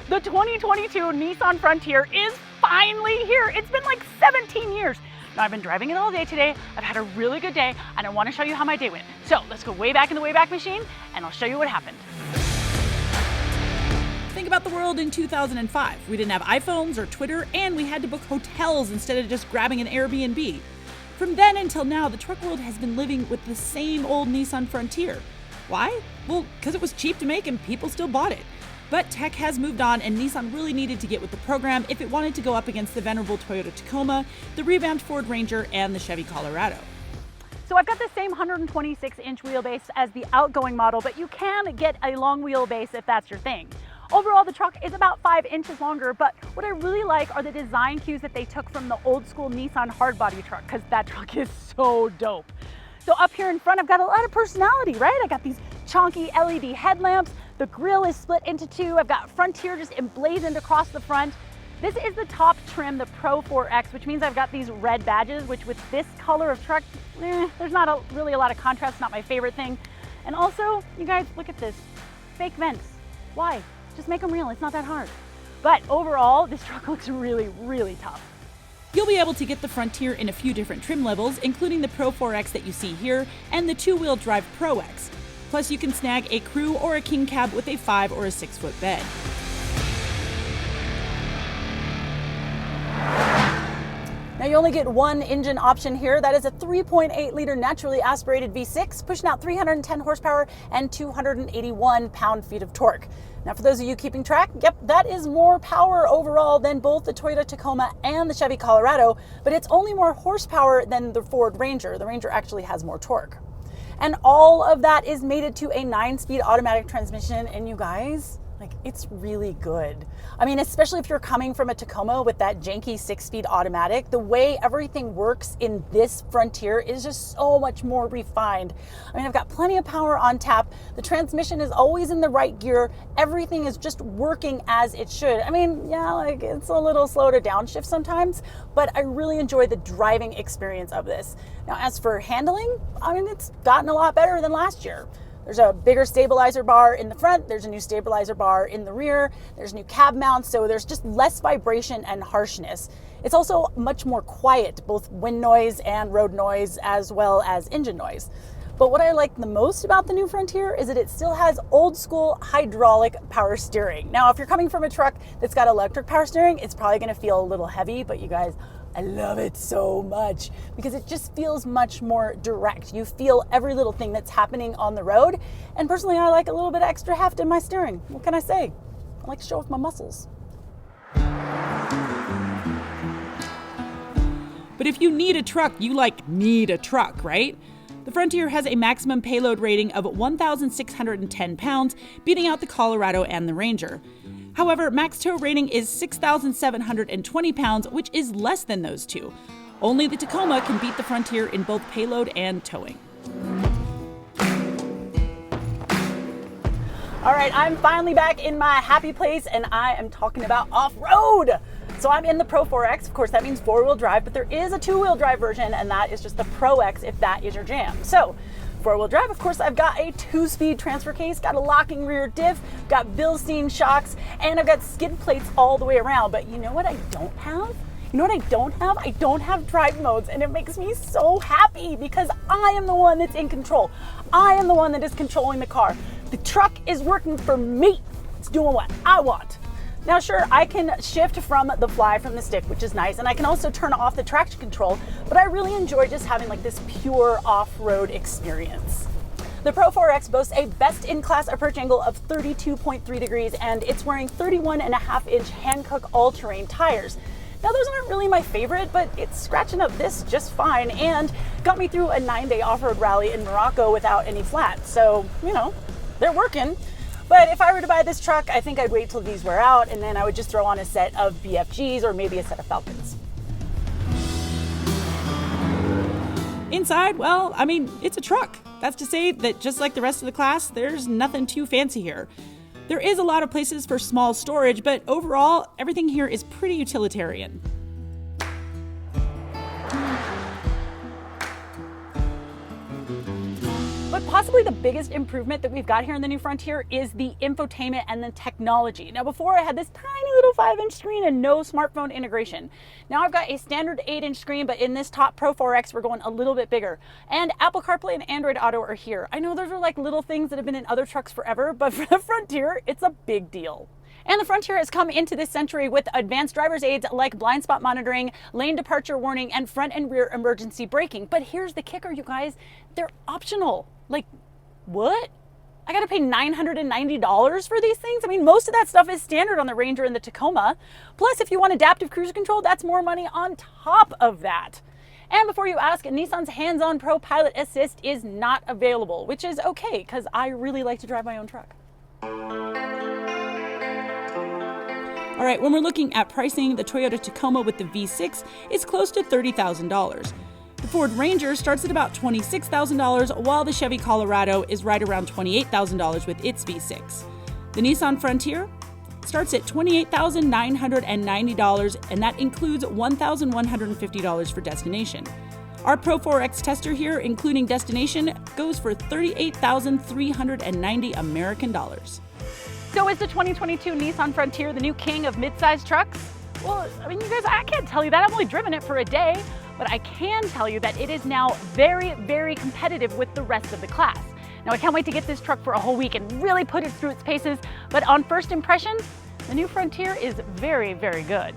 The 2022 Nissan Frontier is finally here. It's been like 17 years. Now, I've been driving it all day today. I've had a really good day, and I want to show you how my day went. So let's go way back in the Wayback Machine, and I'll show you what happened. Think about the world in 2005. We didn't have iPhones or Twitter, and we had to book hotels instead of just grabbing an Airbnb. From then until now, the truck world has been living with the same old Nissan Frontier. Why? Well, because it was cheap to make and people still bought it. But tech has moved on, and Nissan really needed to get with the program if it wanted to go up against the venerable Toyota Tacoma, the revamped Ford Ranger, and the Chevy Colorado. So I've got the same 126-inch wheelbase as the outgoing model, but you can get a long wheelbase if that's your thing. Overall, the truck is about 5 inches longer, but what I really like are the design cues that they took from the old school Nissan hardbody truck, because that truck is so dope. So up here in front, I've got a lot of personality, right? I got these chonky LED headlamps. The grille is split into two. I've got Frontier just emblazoned across the front. This is the top trim, the Pro 4X, which means I've got these red badges, which with this color of truck, there's not really a lot of contrast, not my favorite thing. And also, you guys, look at this, fake vents. Why? Just make them real, it's not that hard. But overall, this truck looks really, really tough. You'll be able to get the Frontier in a few different trim levels, including the Pro 4X that you see here and the two-wheel drive Pro X. Plus, you can snag a crew or a king cab with a 5 or a 6 foot bed. Now you only get one engine option here. That is a 3.8 liter naturally aspirated V6, pushing out 310 horsepower and 281 pound-feet of torque. Now for those of you keeping track, yep, that is more power overall than both the Toyota Tacoma and the Chevy Colorado, but it's only more horsepower than the Ford Ranger. The Ranger actually has more torque. And all of that is mated to a 9-speed automatic transmission, and you guys, it's really good. I mean, especially if you're coming from a Tacoma with that janky 6-speed automatic, the way everything works in this Frontier is just so much more refined. I mean, I've got plenty of power on tap. The transmission is always in the right gear. Everything is just working as it should. I mean, yeah, it's a little slow to downshift sometimes, but I really enjoy the driving experience of this. Now, as for handling, I mean, it's gotten a lot better than last year. There's a bigger stabilizer bar in the front, there's a new stabilizer bar in the rear, there's new cab mounts, so there's just less vibration and harshness. It's also much more quiet, both wind noise and road noise, as well as engine noise. But what I like the most about the new Frontier is that it still has old school hydraulic power steering. Now, if you're coming from a truck that's got electric power steering, it's probably gonna feel a little heavy, but you guys, I love it so much because it just feels much more direct. You feel every little thing that's happening on the road. And personally, I like a little bit of extra heft in my steering. What can I say? I like to show off my muscles. But if you need a truck, you need a truck, right? The Frontier has a maximum payload rating of 1,610 pounds, beating out the Colorado and the Ranger. However, max tow rating is 6,720 pounds, which is less than those two. Only the Tacoma can beat the Frontier in both payload and towing. All right, I'm finally back in my happy place, and I am talking about off-road. So I'm in the Pro 4X. Of course, that means 4-wheel drive, but there is a 2-wheel drive version, and that is just the Pro X if that is your jam. So 4-wheel drive, of course, I've got a 2-speed transfer case, got a locking rear diff, got Bilstein shocks, and I've got skid plates all the way around. But you know what I don't have? I don't have drive modes, and it makes me so happy because I am the one that's in control. I am the one that is controlling the car. The truck is working for me. It's doing what I want. Now, sure, I can shift from the fly from the stick, which is nice, and I can also turn off the traction control, but I really enjoy just having this pure off-road experience. The Pro 4X boasts a best-in-class approach angle of 32.3 degrees, and it's wearing 31.5-inch Hankook all-terrain tires. Now, those aren't really my favorite, but it's scratching up this just fine and got me through a 9-day off-road rally in Morocco without any flats, so, they're working. But if I were to buy this truck, I think I'd wait till these wear out, and then I would just throw on a set of BFGs or maybe a set of Falcons. Inside, well, it's a truck. That's to say that just like the rest of the class, there's nothing too fancy here. There is a lot of places for small storage, but overall, everything here is pretty utilitarian. But possibly the biggest improvement that we've got here in the new Frontier is the infotainment and the technology. Now, before I had this tiny little 5-inch screen and no smartphone integration. Now I've got a standard 8-inch screen, but in this top Pro 4X, we're going a little bit bigger. And Apple CarPlay and Android Auto are here. I know those are like little things that have been in other trucks forever, but for the Frontier, it's a big deal. And the Frontier has come into this century with advanced driver's aids like blind spot monitoring, lane departure warning, and front and rear emergency braking. But here's the kicker, you guys, they're optional. Like, what? I gotta pay $990 for these things? I mean, most of that stuff is standard on the Ranger and the Tacoma. Plus, if you want adaptive cruise control, that's more money on top of that. And before you ask, Nissan's hands-on Pro Pilot Assist is not available, which is okay, because I really like to drive my own truck. All right, when we're looking at pricing, the Toyota Tacoma with the V6 is close to $30,000. The Ford Ranger starts at about $26,000, while the Chevy Colorado is right around $28,000 with its V6. The Nissan Frontier starts at $28,990, and that includes $1,150 for destination. Our Pro 4X tester here, including destination, goes for $38,390 American dollars. So is the 2022 Nissan Frontier the new king of midsize trucks? Well, I mean, you guys, I can't tell you that. I've only driven it for a day, but I can tell you that it is now very, very competitive with the rest of the class. Now, I can't wait to get this truck for a whole week and really put it through its paces, but on first impressions, the new Frontier is very, very good.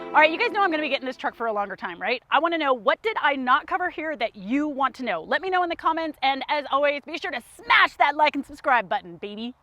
All right, you guys know I'm gonna be getting this truck for a longer time, right? I wanna know, what did I not cover here that you want to know? Let me know in the comments, and as always, be sure to smash that like and subscribe button, baby.